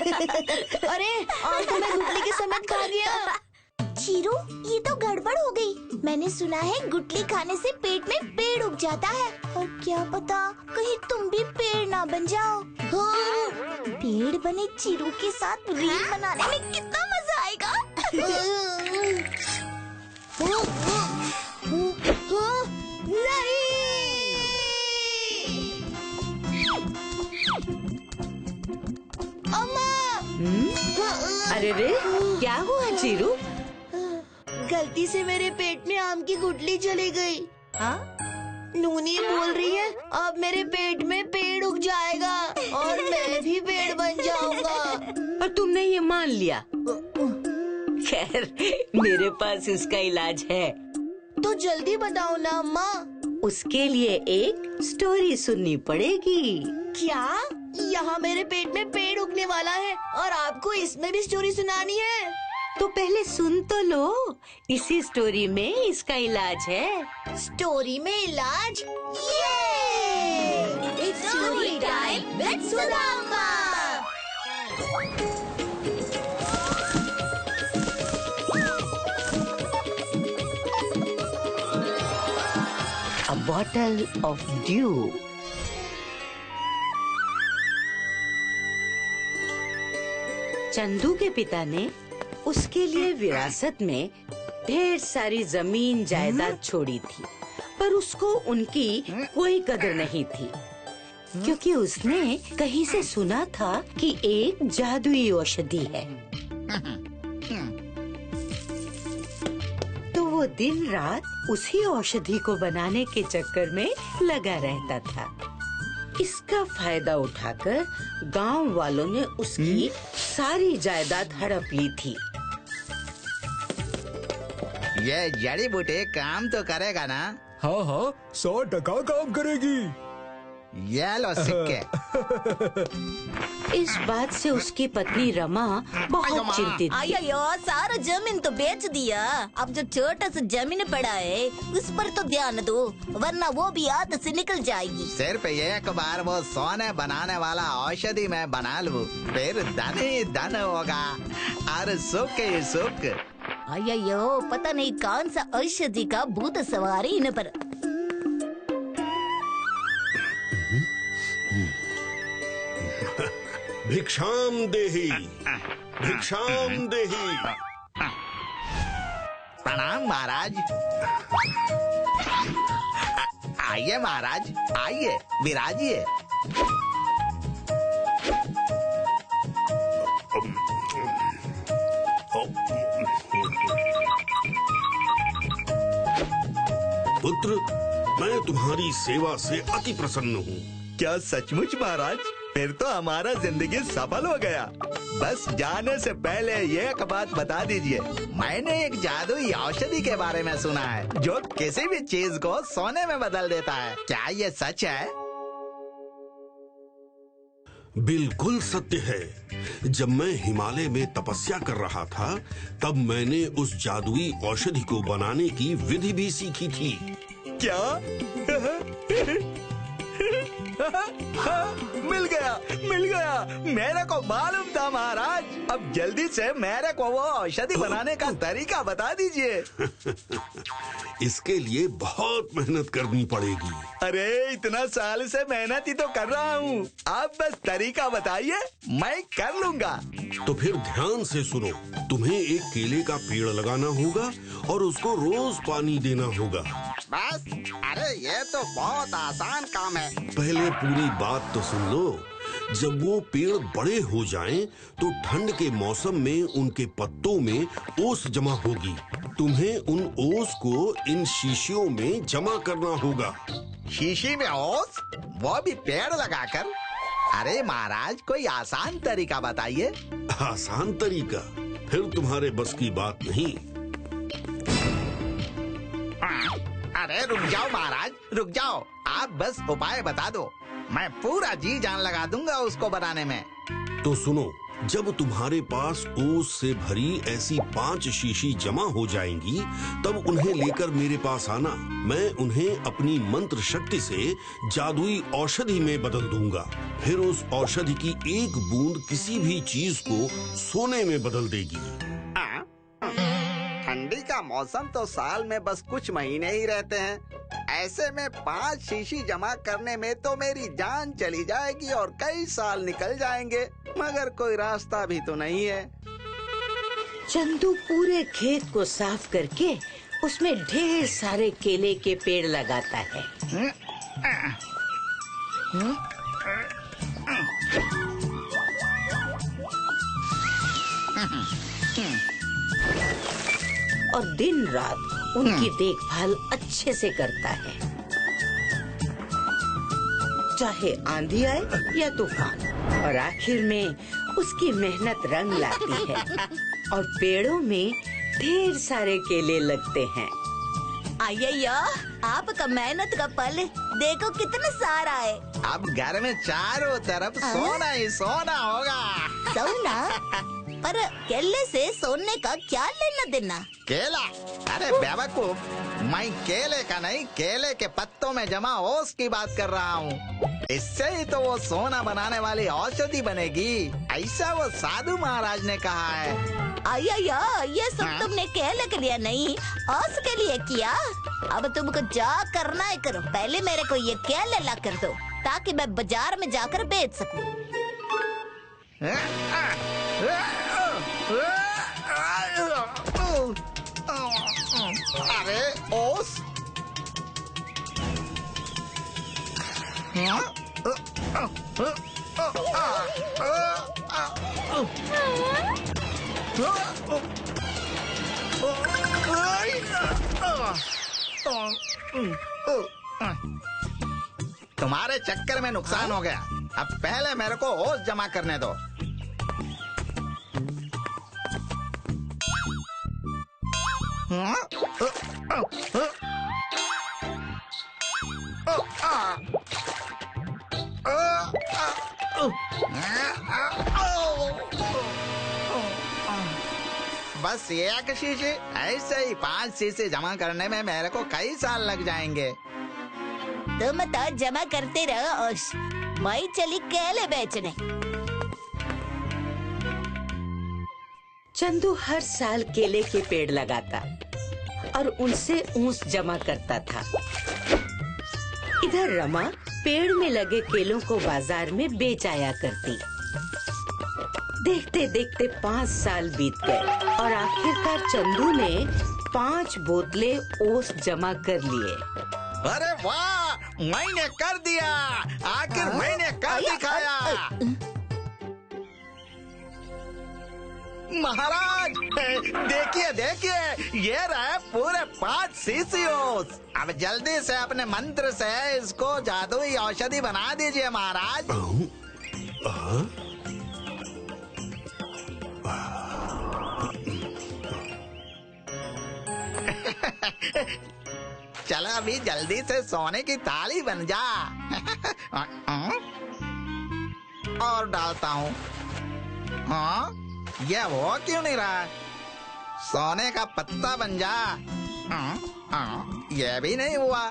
अरे आम तो मैं गुटली के समेत खा गया। चीरू, ये तो गड़बड़ हो गई। मैंने सुना है गुटली खाने से पेट में पेड़ उग जाता है, और क्या पता कहीं तुम भी पेड़ ना बन जाओ। हाँ, पेड़ बने चीरू के साथ रील बनाने में कितना मजा आएगा। अरे रे, क्या हुआ चीरू? गलती से मेरे पेट में आम की गुटली चली गई। हाँ? नूनी बोल रही है अब मेरे पेट में पेड़ उग जाएगा और मैं भी पेड़ बन जाऊंगा। और तुमने ये मान लिया? खैर, मेरे पास इसका इलाज है। तो जल्दी बताओ ना अम्मा। उसके लिए एक स्टोरी सुननी पड़ेगी। क्या? यहाँ मेरे पेट में पेड़ उगने वाला है और आपको इसमें भी स्टोरी सुनानी है? तो पहले सुन तो लो। इसी स्टोरी में इसका इलाज है। स्टोरी में इलाज? ये story time with Sudama. A bottle of dew. Chandu के पिता ने उसके लिए विरासत में ढेर सारी जमीन जायदाद छोड़ी थी, पर उसको उनकी कोई कदर नहीं थी, क्योंकि उसने कहीं से सुना था कि एक जादुई औषधि है। तो वो दिन रात उसी औषधि को बनाने के चक्कर में लगा रहता था। इसका फायदा उठाकर गांव वालों ने उसकी सारी जायदाद हड़प ली थी। ये जड़ी बूटी काम तो करेगा ना? हाँ हाँ, 100% काम करेगी। ये लो सिक्के। इस बात से उसकी पत्नी रमा बहुत चिंतित थी। अयो, सारा जमीन तो बेच दिया। अब जो छोटा सा जमीन पड़ा है उस पर तो ध्यान दो, वरना वो भी हाथ से निकल जाएगी। सिर्फ एक बार वो सोने बनाने वाला औषधि मैं बना लूं, फिर धन ही धन होगा और सुख ही सुख। अयो, पता नहीं कौन सा औषधि का भूत सवार इन पर। भिक्षाम देहि, भिक्षाम देहि। प्रणाम महाराज। आइए महाराज, आइए विराजिए। पुत्र, मैं तुम्हारी सेवा से अति प्रसन्न हूँ। क्या सचमुच महाराज? फिर तो हमारा जिंदगी सफल हो गया। बस जाने से पहले एक बात बता दीजिए। मैंने एक जादुई औषधि के बारे में सुना है जो किसी भी चीज को सोने में बदल देता है। क्या ये सच है? बिल्कुल सत्य है। जब मैं हिमालय में तपस्या कर रहा था, तब मैंने उस जादुई औषधि को बनाने की विधि भी सीखी थी। क्या? मिल गया, मिल गया। मेरे को मालूम था महाराज। अब जल्दी से मेरे को वो औषधि बनाने का तरीका बता दीजिए। इसके लिए बहुत मेहनत करनी पड़ेगी। अरे इतना साल से मेहनत ही तो कर रहा हूँ। आप बस तरीका बताइए, मैं कर लूँगा। तो फिर ध्यान से सुनो। तुम्हें एक केले का पेड़ लगाना होगा और उसको रोज पानी देना होगा। बस? अरे ये तो बहुत आसान काम है। पहले पूरी बात तो सुन लो। जब वो पेड़ बड़े हो जाएं, तो ठंड के मौसम में उनके पत्तों में ओस जमा होगी। तुम्हें उन ओस को इन शीशियों में जमा करना होगा। शीशी में ओस? वो भी पेड़ लगाकर? अरे महाराज, कोई आसान तरीका बताइए। आसान तरीका? फिर तुम्हारे बस की बात नहीं। अरे रुक जाओ महाराज, रुक जाओ। आप बस उपाय बता दो, मैं पूरा जी जान लगा दूंगा उसको बनाने में। तो सुनो, जब तुम्हारे पास ओस से भरी ऐसी 5 शीशी जमा हो जाएंगी, तब उन्हें लेकर मेरे पास आना। मैं उन्हें अपनी मंत्र शक्ति से जादुई औषधि में बदल दूंगा। फिर उस औषधि की एक बूंद किसी भी चीज को सोने में बदल देगी। ठंडी का मौसम तो साल में बस कुछ महीने ही रहते हैं। ऐसे में 5 शीशी जमा करने में तो मेरी जान चली जाएगी और कई साल निकल जाएंगे, मगर कोई रास्ता भी तो नहीं है। चंदू पूरे खेत को साफ करके उसमें ढेर सारे केले के पेड़ लगाता है। और दिन रात उनकी देखभाल अच्छे से करता है, चाहे आंधी आए या तूफान। और आखिर में उसकी मेहनत रंग लाती है और पेड़ों में ढेर सारे केले लगते हैं। अय्या, आपका मेहनत का फल देखो कितना सारा है। अब घर में चारों तरफ सोना ही सोना होगा। सोना? पर केले से सोने का क्या लेना देना? केला? अरे बेवकूफ, मैं केले का नहीं, केले के पत्तों में जमा ओस की बात कर रहा हूँ। इससे ही तो वो सोना बनाने वाली औषधि बनेगी, ऐसा वो साधु महाराज ने कहा है। अय्या, ये सब तुमने केले के लिए नहीं, ओस के लिए किया। अब तुमको जा करना है करो, पहले मेरे को ये केले ला कर दो ताकि मैं बाजार में जाकर बेच सकूं। अरे ओस, तुम्हारे चक्कर में नुकसान हो गया। अब पहले मेरे को ओस जमा करने दो। बस एक शीशी, ऐसे ही 5 शीशी जमा करने में मेरे को कई साल लग जाएंगे। तुम तो जमा करते रहो ओस, मैं चली केले बेचने। चंदू हर साल केले के पेड़ लगाता और उनसे ऊस जमा करता था। इधर रमा पेड़ में लगे केलों को बाजार में बेच आया करती। देखते देखते 5 साल बीत गए और आखिरकार चंदू ने 5 बोतलें ओस जमा कर लिए। अरे वाह, मैंने कर दिया, आखिर मैंने कर दिखाया। महाराज देखिए देखिए, ये रहे पूरे 5 शीशी ओस। अब जल्दी से अपने मंत्र से इसको जादुई औषधि बना दीजिए महाराज। चलो अभी जल्दी से सोने की ताली बन जा। और डालता हूँ। हाँ, ये हो क्यों नहीं रहा? सोने का पत्ता बन जा। ये भी नहीं हुआ।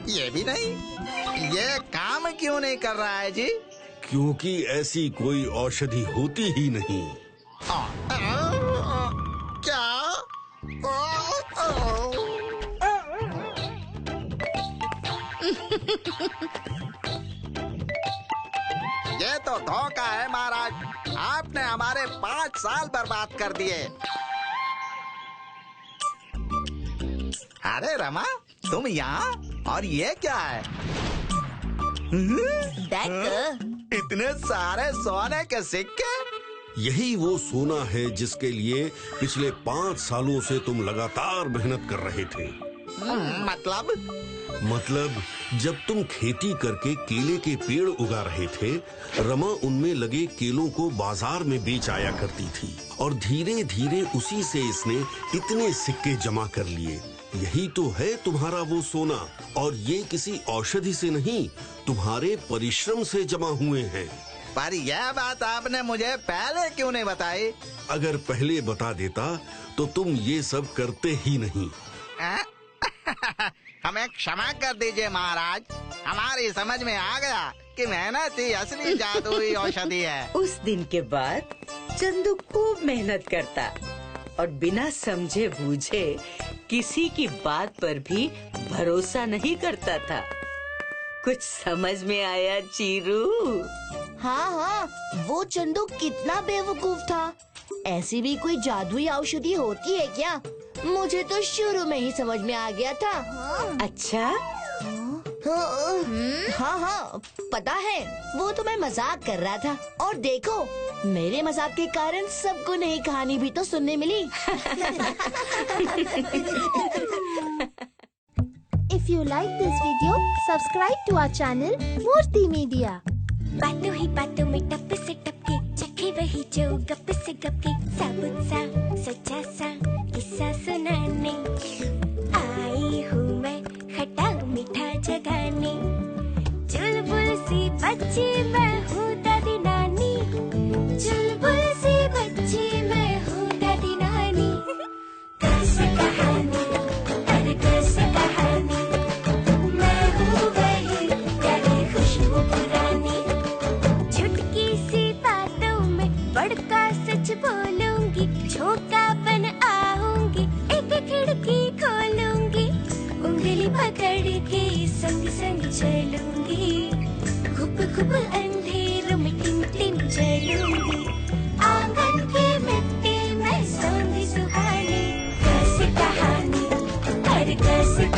ये भी नहीं। ये काम क्यों नहीं कर रहा है जी? क्योंकि ऐसी कोई औषधि होती ही नहीं। क्या? ये तो धोखा है महाराज, आपने हमारे 5 साल बर्बाद कर दिए। अरे रमा, तुम यहाँ, और ये क्या है? देख, इतने सारे सोने के सिक्के। यही वो सोना है जिसके लिए पिछले 5 सालों से तुम लगातार मेहनत कर रहे थे। मतलब जब तुम खेती करके केले के पेड़ उगा रहे थे, रमा उनमें लगे केलों को बाजार में बेच आया करती थी और धीरे धीरे उसी से इसने इतने सिक्के जमा कर लिए। यही तो है तुम्हारा वो सोना, और ये किसी औषधि से नहीं, तुम्हारे परिश्रम से जमा हुए हैं। पर यह बात आपने मुझे पहले क्यों नहीं बताई? अगर पहले बता देता तो तुम ये सब करते ही नहीं। हमें क्षमा कर दीजिए महाराज, हमारी समझ में आ गया कि मेहनत ही असली जादुई औषधि है। उस दिन के बाद चंदू खूब मेहनत करता और बिना समझे बूझे किसी की बात पर भी भरोसा नहीं करता था। कुछ समझ में आया चीरू? हाँ हाँ, वो चंदू कितना बेवकूफ था। ऐसी भी कोई जादुई औषधि होती है क्या? मुझे तो शुरू में ही समझ में आ गया था। अच्छा, हाँ हाँ, पता है, वो तो मैं मजाक कर रहा था, और देखो मेरे मजाक के कारण सबको नई कहानी भी तो सुनने मिली। If you like this video, subscribe to our channel Murthy Media. बातों ही बातों में टप से टपके, चखे वही जो गप से गपके, साबुत सा सच्चा सा किस्सा सुनाने आई हूँ मैं, खट्टा मीठा जगाने। चुलबुल सी बच्ची मैं हूँ दादी नानी, चुलबुल सी बच्ची मैं हूँ दादी नानी। कैसे कहानी, अरे कैसे कहानी, मैं हूँ वही प्यारी खुशबू पुरानी। चुटकी सी बातों में बड़का सच बोलूंगी, झोंका बन आऊंगी, एक खिड़की खोलूंगी, उंगली पकड़ के संग संग चलूंगी, घुप घुप अंधेरों में टिम टिम चलूंगी, आंगन की मिट्टी में सौंधी सुहानी। कैसे कहानी, अरे कैसे